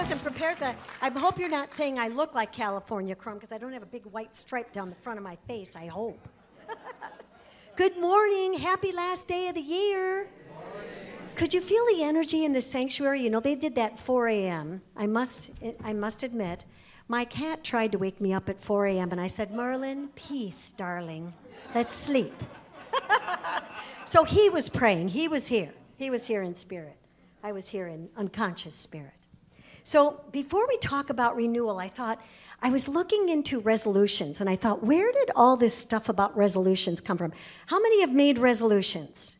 wasn't prepared for that. I hope you're not saying I look like California Chrome because I don't have a big white stripe down the front of my face, I hope. Good morning. Happy last day of the year. Could you feel the energy in the sanctuary? You know, they did that 4 a.m. I must admit, my cat tried to wake me up at 4 a.m. and I said, Merlin, peace, darling. Let's sleep. So he was praying. He was here. He was here in spirit. I was here in unconscious spirit. So before we talk about renewal, I was looking into resolutions, and I thought, where did all this stuff about resolutions come from? How many have made resolutions?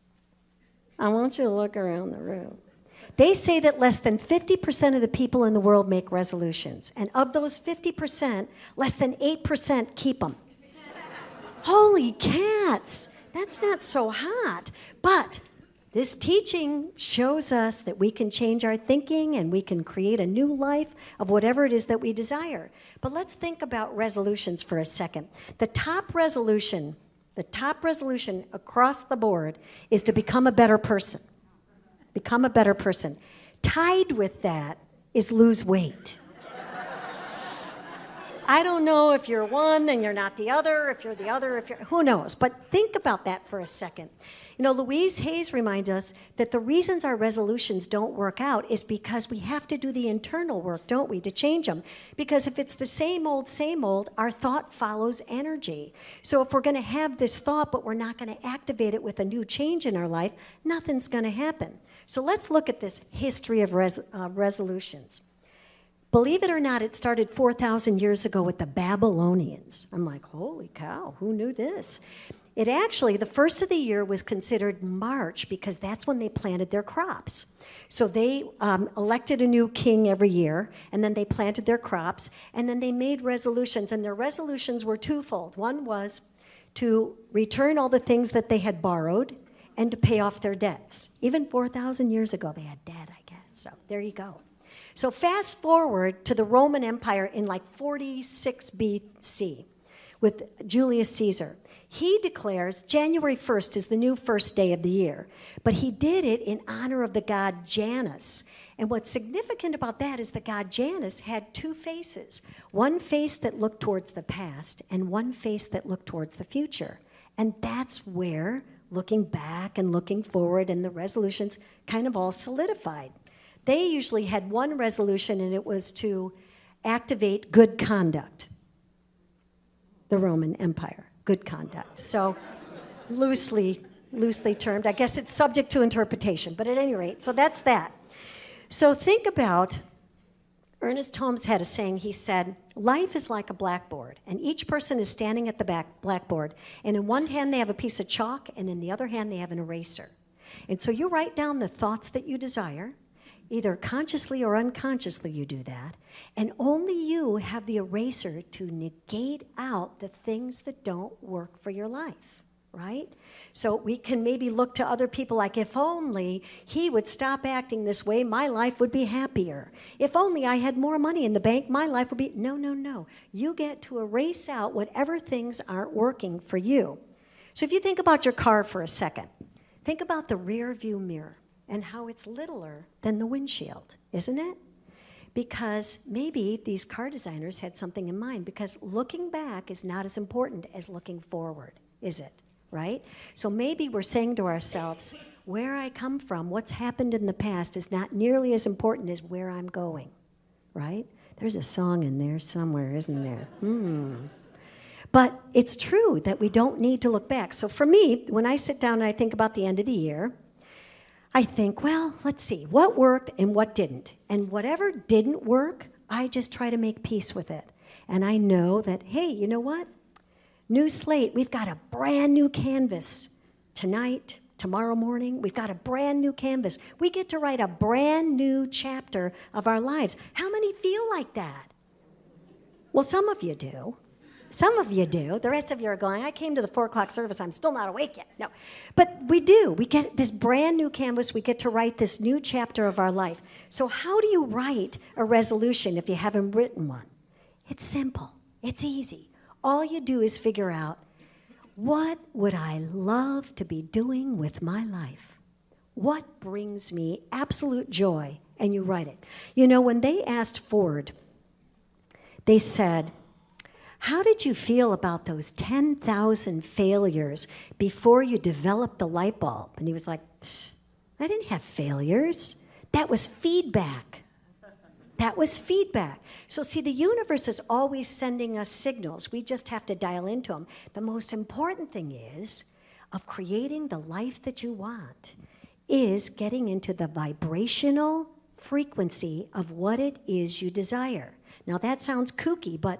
I want you to look around the room. They say that less than 50% of the people in the world make resolutions, and of those 50%, less than 8% keep them. Holy cats! That's not so hot. But this teaching shows us that we can change our thinking and we can create a new life of whatever it is that we desire. But let's think about resolutions for a second. The top resolution across the board is to become a better person. Become a better person. Tied with that is lose weight. I don't know if you're one, then you're not the other. If you're the other, who knows? But think about that for a second. You know, Louise Hayes reminds us that the reasons our resolutions don't work out is because we have to do the internal work, don't we, to change them? Because if it's the same old, our thought follows energy. So if we're going to have this thought, but we're not going to activate it with a new change in our life, nothing's going to happen. So let's look at this history of resolutions. Believe it or not, it started 4,000 years ago with the Babylonians. I'm like, holy cow, who knew this? It actually, the first of the year was considered March because that's when they planted their crops. So they elected a new king every year, and then they planted their crops, and then they made resolutions, and their resolutions were twofold. One was to return all the things that they had borrowed and to pay off their debts. Even 4,000 years ago, they had debt, I guess. So there you go. So fast forward to the Roman Empire in like 46 BC with Julius Caesar. He declares January 1st is the new first day of the year, but he did it in honor of the god Janus. And what's significant about that is the god Janus had two faces, one face that looked towards the past and one face that looked towards the future. And that's where looking back and looking forward and the resolutions kind of all solidified. They usually had one resolution, and it was to activate good conduct. The Roman Empire, good conduct. So loosely termed. I guess it's subject to interpretation, but at any rate, so that's that. So think about, Ernest Holmes had a saying, he said, life is like a blackboard, and each person is standing at the blackboard, and in one hand they have a piece of chalk, and in the other hand they have an eraser. And so you write down the thoughts that you desire. Either consciously or unconsciously you do that, and only you have the eraser to negate out the things that don't work for your life, right? So we can maybe look to other people like, if only he would stop acting this way, my life would be happier. If only I had more money in the bank, my life would be... No. You get to erase out whatever things aren't working for you. So if you think about your car for a second, think about the rear view mirror and how it's littler than the windshield, isn't it? Because maybe these car designers had something in mind, because looking back is not as important as looking forward, is it? Right? So maybe we're saying to ourselves, where I come from, what's happened in the past is not nearly as important as where I'm going, right? There's a song in there somewhere, isn't there? But it's true that we don't need to look back. So for me, when I sit down and I think about the end of the year, I think, well, let's see, what worked and what didn't. And whatever didn't work, I just try to make peace with it. And I know that, hey, you know what? New slate, we've got a brand new canvas. Tonight, tomorrow morning, we've got a brand new canvas. We get to write a brand new chapter of our lives. How many feel like that? Well, some of you do. Some of you do. The rest of you are going, I came to the 4 o'clock service, I'm still not awake yet. No. But we do. We get this brand new canvas. We get to write this new chapter of our life. So how do you write a resolution if you haven't written one? It's simple. It's easy. All you do is figure out, what would I love to be doing with my life? What brings me absolute joy and you write it. You know, when they asked Ford, they said, how did you feel about those 10,000 failures before you developed the light bulb? And he was like, I didn't have failures. That was feedback. That was feedback. So see, the universe is always sending us signals. We just have to dial into them. The most important thing is, of creating the life that you want, is getting into the vibrational frequency of what it is you desire. Now that sounds kooky, but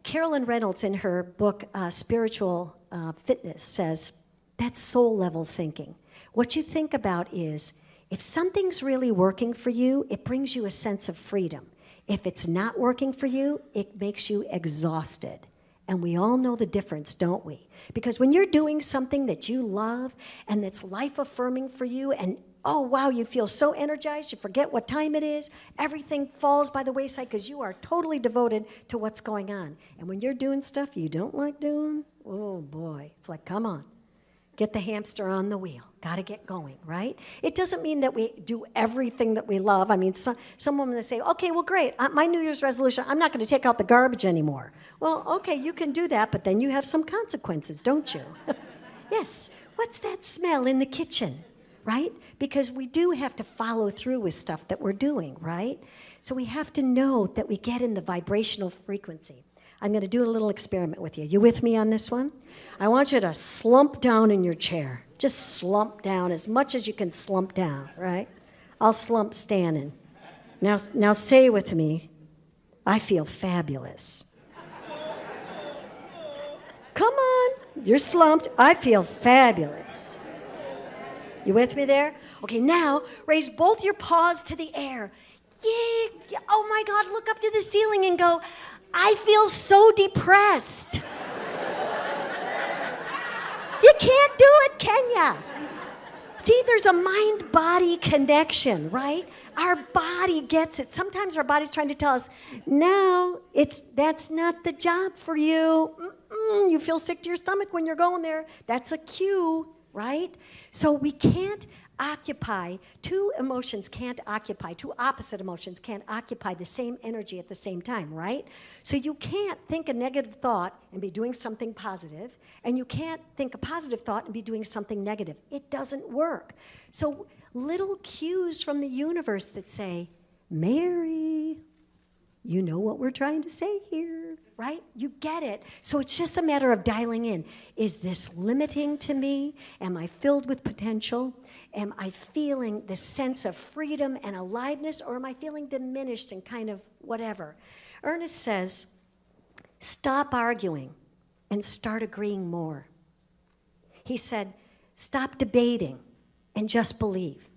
Carolyn Reynolds in her book, Spiritual Fitness, says that's soul level thinking. What you think about is, if something's really working for you, it brings you a sense of freedom. If it's not working for you, it makes you exhausted. And we all know the difference, don't we? Because when you're doing something that you love and that's life-affirming for you, and oh, wow, you feel so energized, you forget what time it is, everything falls by the wayside because you are totally devoted to what's going on. And when you're doing stuff you don't like doing, oh boy, it's like, come on, get the hamster on the wheel. Got to get going, right? It doesn't mean that we do everything that we love. I mean, some women say, okay, well, great, my New Year's resolution, I'm not going to take out the garbage anymore. Well, okay, you can do that, but then you have some consequences, don't you? Yes, what's that smell in the kitchen, right? Because we do have to follow through with stuff that we're doing, right? So we have to know that we get in the vibrational frequency. I'm going to do a little experiment with you. You with me on this one? I want you to slump down in your chair. Just slump down as much as you can slump down, right? I'll slump standing. Now say with me, I feel fabulous. Come on, you're slumped. I feel fabulous. You with me there? Okay, now raise both your paws to the air. Yeah, oh my God, look up to the ceiling and go, I feel so depressed. You can't do it, can ya? See, there's a mind-body connection, right? Our body gets it. Sometimes our body's trying to tell us, no, that's not the job for you. You feel sick to your stomach when you're going there. That's a cue, right? So we can't occupy, two opposite emotions can't occupy the same energy at the same time, right? So you can't think a negative thought and be doing something positive, and you can't think a positive thought and be doing something negative. It doesn't work. So little cues from the universe that say, Mary, you know what we're trying to say here, right? You get it. So it's just a matter of dialing in. Is this limiting to me? Am I filled with potential? Am I feeling this sense of freedom and aliveness, or am I feeling diminished and kind of whatever? Ernest says, stop arguing and start agreeing more. He said, stop debating and just believe.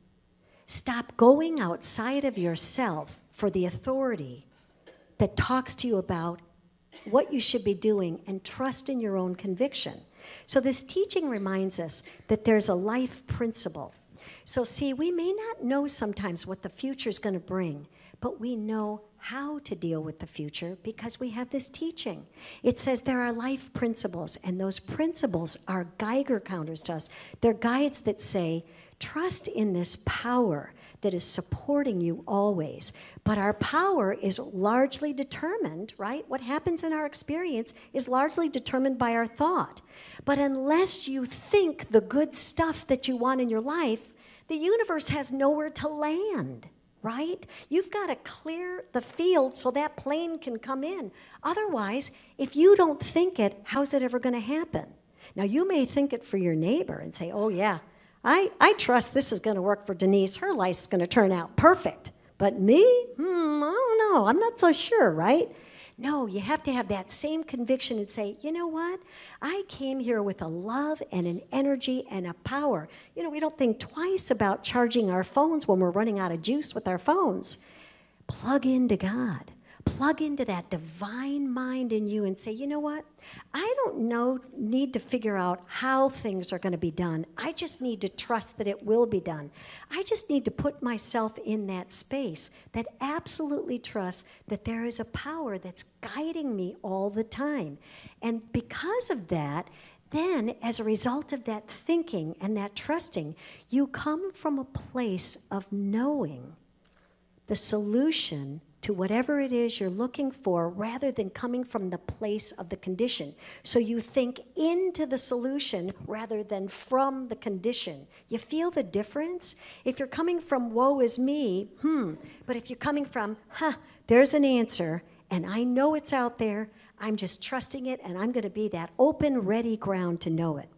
Stop going outside of yourself for the authority that talks to you about what you should be doing, and trust in your own conviction. So this teaching reminds us that there's a life principle. So see, we may not know sometimes what the future is going to bring, but we know how to deal with the future because we have this teaching. It says there are life principles, and those principles are Geiger counters to us. They're guides that say, trust in this power that is supporting you always. But our power is largely determined, right? What happens in our experience is largely determined by our thought. But unless you think the good stuff that you want in your life, the universe has nowhere to land, right? You've got to clear the field so that plane can come in. Otherwise, if you don't think it, how's it ever going to happen? Now, you may think it for your neighbor and say, oh, yeah, I trust this is going to work for Denise. Her life's going to turn out perfect. But me? I don't know. I'm not so sure, right? No, you have to have that same conviction and say, you know what? I came here with a love and an energy and a power. You know, we don't think twice about charging our phones when we're running out of juice with our phones. Plug into God. Plug into that divine mind in you and say, you know what? I don't need to figure out how things are going to be done. I just need to trust that it will be done. I just need to put myself in that space that absolutely trusts that there is a power that's guiding me all the time. And because of that, then as a result of that thinking and that trusting, you come from a place of knowing the solution to whatever it is you're looking for rather than coming from the place of the condition. So you think into the solution rather than from the condition. You feel the difference? If you're coming from woe is me, but if you're coming from, there's an answer, and I know it's out there, I'm just trusting it, and I'm going to be that open, ready ground to know it.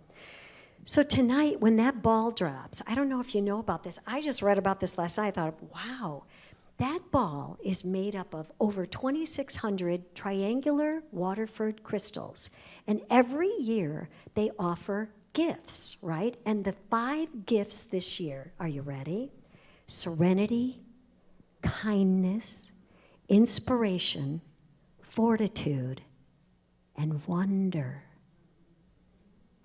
So tonight, when that ball drops, I don't know if you know about this. I just read about this last night. I thought, wow, that ball is made up of over 2,600 triangular Waterford crystals. And every year, they offer gifts, right? And the 5 gifts this year, are you ready? Serenity, kindness, inspiration, fortitude, and wonder.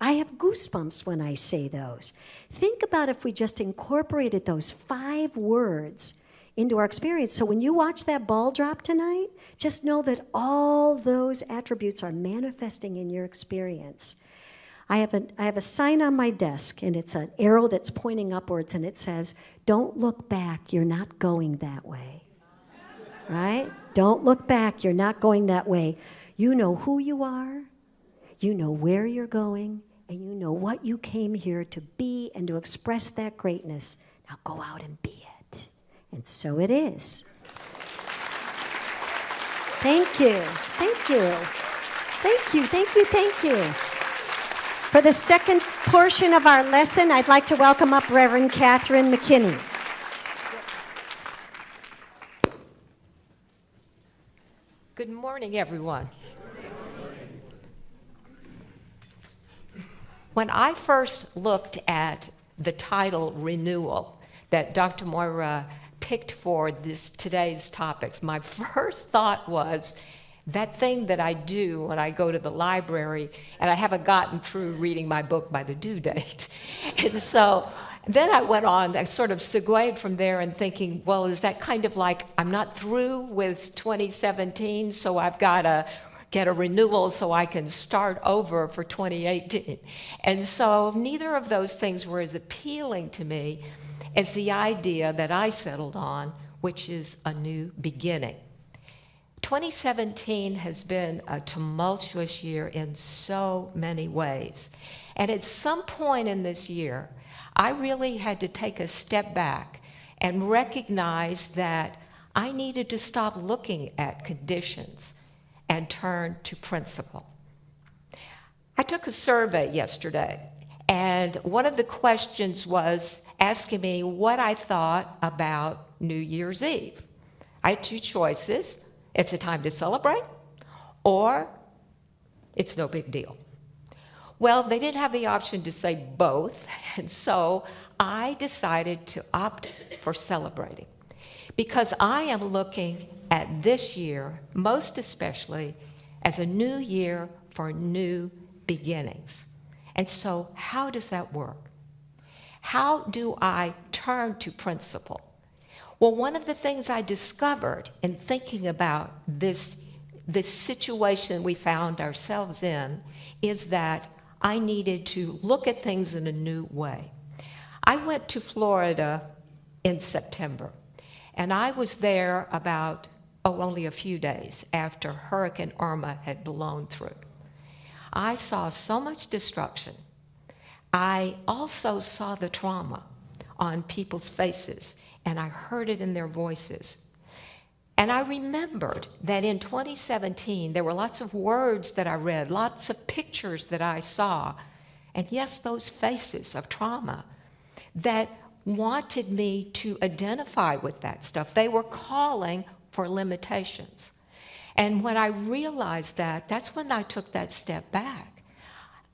I have goosebumps when I say those. Think about if we just incorporated those 5 words into our experience. So when you watch that ball drop tonight, just know that all those attributes are manifesting in your experience. I have a sign on my desk, and it's an arrow that's pointing upwards, and it says, "Don't look back, you're not going that way." Right? Don't look back, you're not going that way. You know who you are, you know where you're going, and you know what you came here to be and to express that greatness. Now go out and be it. And so it is. Thank you. Thank you. Thank you. Thank you. Thank you. For the second portion of our lesson, I'd like to welcome up Reverend Katherine McKinney. Good morning, everyone. When I first looked at the title Renewal that Dr. Moira picked for today's topics, my first thought was that thing that I do when I go to the library and I haven't gotten through reading my book by the due date. And so then I went on, I sort of segued from there and thinking, well, is that kind of like I'm not through with 2017, so I've got to get a renewal so I can start over for 2018. And so neither of those things were as appealing to me as the idea that I settled on, which is a new beginning. 2017 has been a tumultuous year in so many ways. And at some point in this year, I really had to take a step back and recognize that I needed to stop looking at conditions and turn to principle. I took a survey yesterday, and one of the questions was asking me what I thought about New Year's Eve. I had 2 choices. It's a time to celebrate, or it's no big deal. Well, they didn't have the option to say both, and so I decided to opt for celebrating, because I am looking at this year, most especially, as a new year for new beginnings. And so how does that work? How do I turn to principle? Well, one of the things I discovered in thinking about this situation we found ourselves in is that I needed to look at things in a new way. I went to Florida in September, and I was there about, only a few days after Hurricane Irma had blown through. I saw so much destruction. I also saw the trauma on people's faces, and I heard it in their voices. And I remembered that in 2017, there were lots of words that I read, lots of pictures that I saw, and yes, those faces of trauma that wanted me to identify with that stuff. They were calling for limitations. And when I realized that, that's when I took that step back.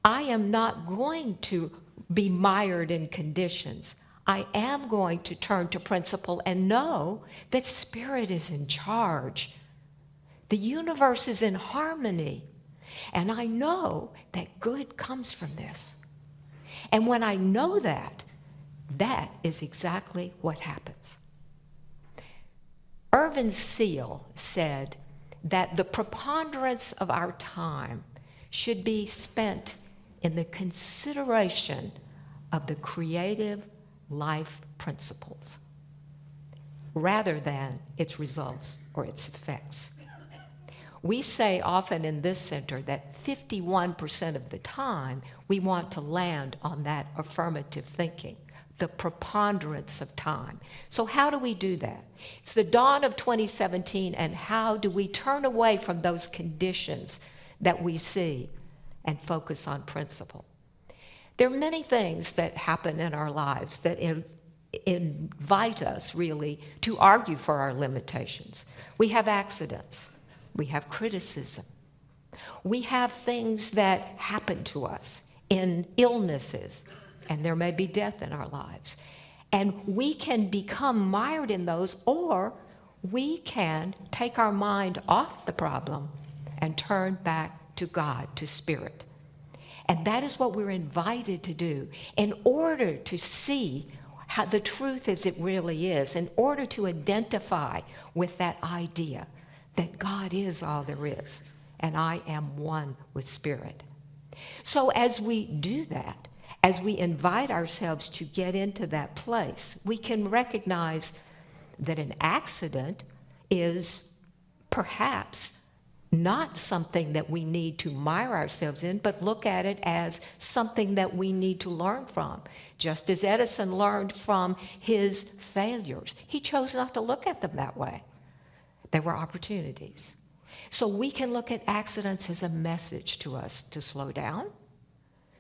I am not going to be mired in conditions. I am going to turn to principle and know that Spirit is in charge. The universe is in harmony. And I know that good comes from this. And when I know that, that is exactly what happens. Irvin Seal said that the preponderance of our time should be spent in the consideration of the creative life principles. rather than its results or its effects. We say often in this center that 51% of the time we want to land on that affirmative thinking, the preponderance of time. So how do we do that? It's the dawn of 2017, and how do we turn away from those conditions that we see and focus on principle? There are many things that happen in our lives that invite us really to argue for our limitations. We have accidents. We have criticism. We have things that happen to us in illnesses, and there may be death in our lives. And we can become mired in those, or we can take our mind off the problem and turn back to God, to Spirit. And that is what we're invited to do in order to see how the truth as it really is, in order to identify with that idea that God is all there is, and I am one with Spirit. So as we do that, as we invite ourselves to get into that place, we can recognize that an accident is perhaps not something that we need to mire ourselves in, but look at it as something that we need to learn from. Just as Edison learned from his failures, he chose not to look at them that way. They were opportunities. So we can look at accidents as a message to us to slow down,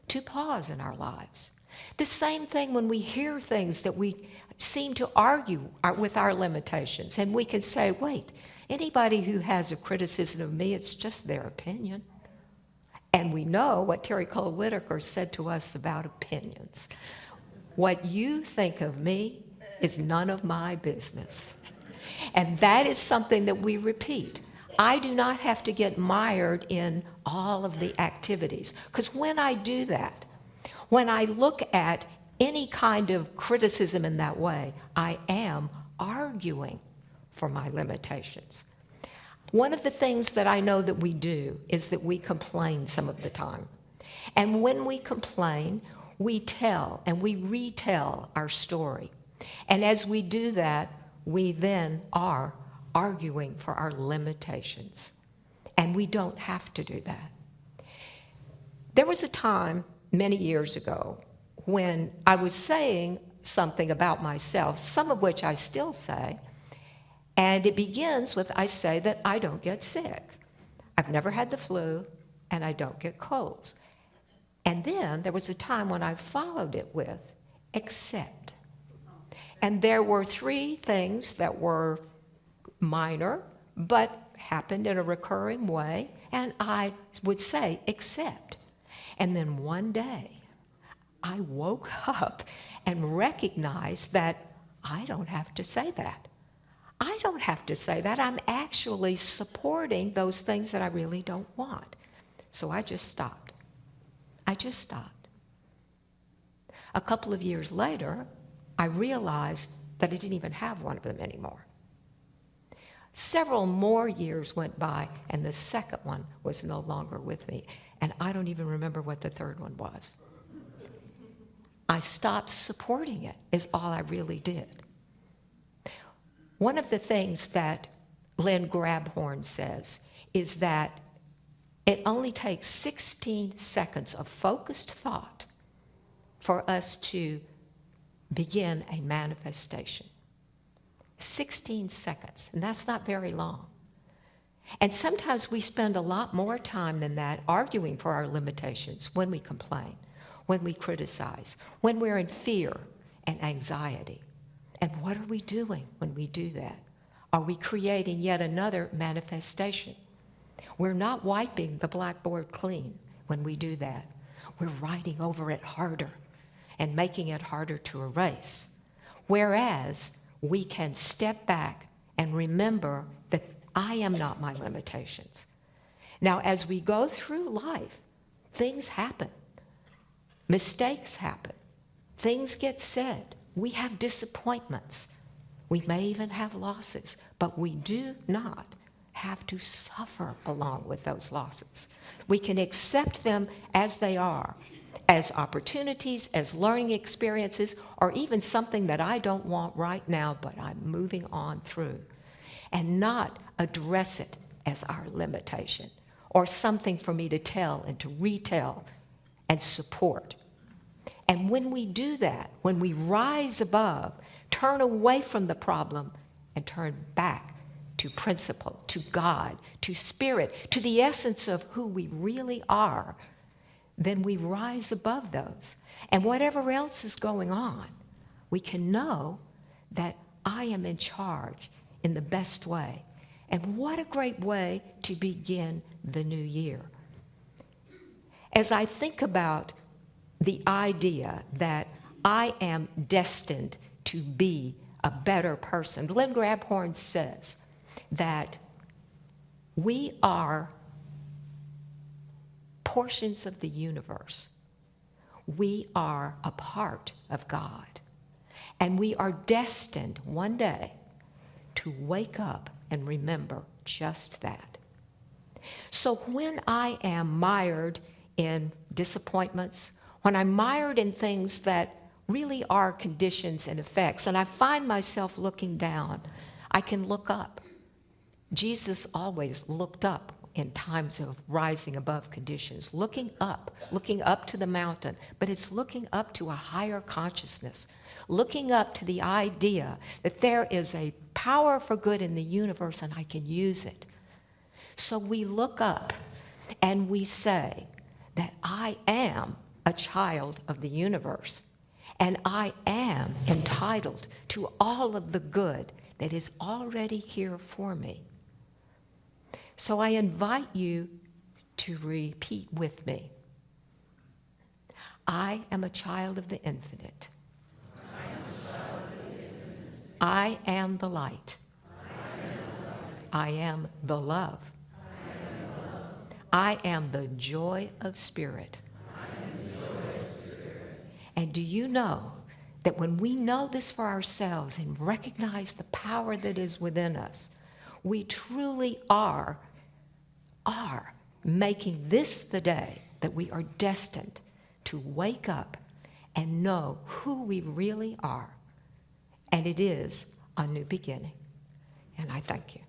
to pause in our lives. The same thing when we hear things that we seem to argue with our limitations, and we can say, wait, anybody who has a criticism of me, it's just their opinion. And we know what Terry Cole Whitaker said to us about opinions. What you think of me is none of my business. And that is something that we repeat. I do not have to get mired in all of the activities. Because when I do that, when I look at any kind of criticism in that way, I am arguing for my limitations. One of the things that I know that we do is that we complain some of the time. And when we complain, we tell and we retell our story. And as we do that, we then are arguing for our limitations. And we don't have to do that. There was a time many years ago when I was saying something about myself, some of which I still say, and it begins with, I say that I don't get sick. I've never had the flu, and I don't get colds. And then there was a time when I followed it with, except. And there were three things that were minor, but happened in a recurring way, and I would say, except. And then one day, I woke up and recognized that I don't have to say that. I don't have to say that. I'm actually supporting those things that I really don't want. So I just stopped. I just stopped. A couple of years later, I realized that I didn't even have one of them anymore. Several more years went by, and the second one was no longer with me. And I don't even remember what the third one was. I stopped supporting it, is all I really did. One of the things that Lynn Grabhorn says is that it only takes 16 seconds of focused thought for us to begin a manifestation. 16 seconds, and that's not very long. And sometimes we spend a lot more time than that arguing for our limitations when we complain, when we criticize, when we're in fear and anxiety. And what are we doing when we do that? Are we creating yet another manifestation? We're not wiping the blackboard clean when we do that. We're writing over it harder and making it harder to erase. Whereas we can step back and remember that I am not my limitations. Now, as we go through life, things happen. Mistakes happen. Things get said. We have disappointments. We may even have losses, but we do not have to suffer along with those losses. We can accept them as they are as opportunities, as learning experiences, or even something that I don't want right now, but I'm moving on through, and not address it as our limitation or something for me to tell and to retell and support. And when we do that, when we rise above, turn away from the problem and turn back to principle, to God, to spirit, to the essence of who we really are, then we rise above those. And whatever else is going on, we can know that I am in charge in the best way. And what a great way to begin the new year. As I think about the idea that I am destined to be a better person, Lynn Grabhorn says that we are portions of the universe. We are a part of God. And we are destined one day to wake up and remember just that. So when I am mired in disappointments, when I'm mired in things that really are conditions and effects, and I find myself looking down, I can look up. Jesus always looked up in times of rising above conditions, looking up to the mountain, but it's looking up to a higher consciousness, looking up to the idea that there is a power for good in the universe and I can use it. So we look up and we say that I am a child of the universe and I am entitled to all of the good that is already here for me. So I invite you to repeat with me. I am a child of the infinite. I am the light. I am the love. I am the joy of spirit. And do you know that when we know this for ourselves and recognize the power that is within us, we truly are making this the day that we are destined to wake up and know who we really are. And it is a new beginning. And I thank you.